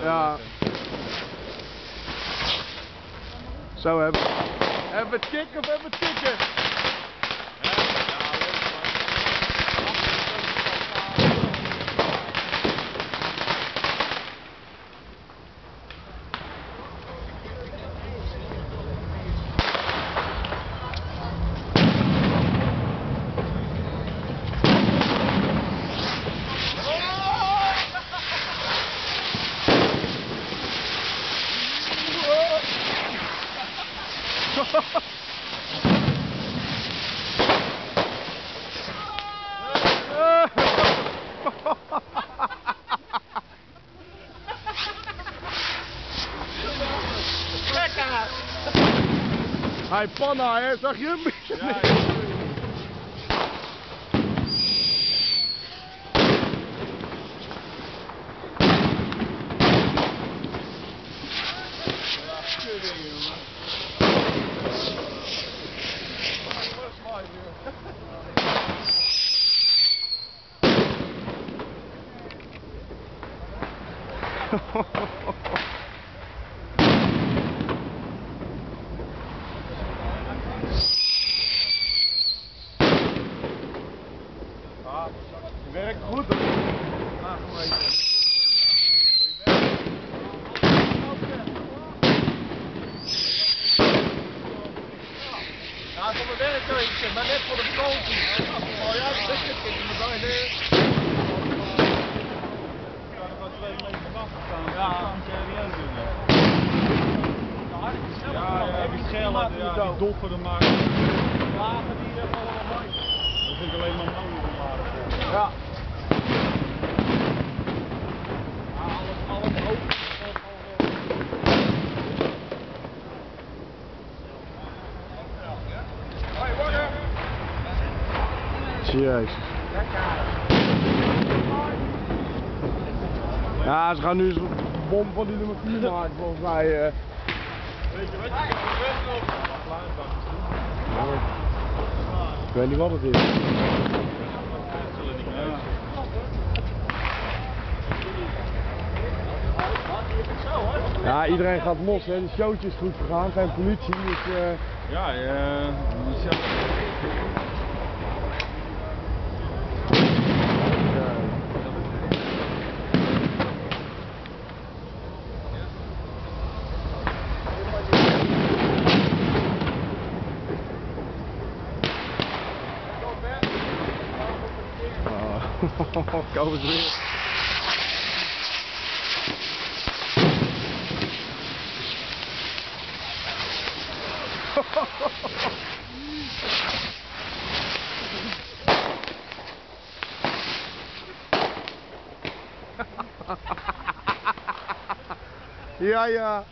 Ja. Zo hebben we kicken of hebben we tikken? Hij panna, hè? Zag je hem? Ja, werkt goed. Ja, voor mijn werk maar net voor de vakantie. Oh ja, dat is het. Ik moet daar weer. Ja, dat gaat 2 meter wachten staan. Ja, dat moet je serieus doen. Ja, die schellen, die doffen maken. Ja, die allemaal mooi. Dat vind ik alleen maar mooi. Ja. Alles hoog. Jezus. Ja, ze gaan nu zo'n bom van die nummer 4 maken volgens mij. Weet je wat je ik weet niet wat het is. Ja, iedereen gaat los, hè. De showtje is goed gegaan, geen politie, dus ja, komen ze weer. Ja, ja.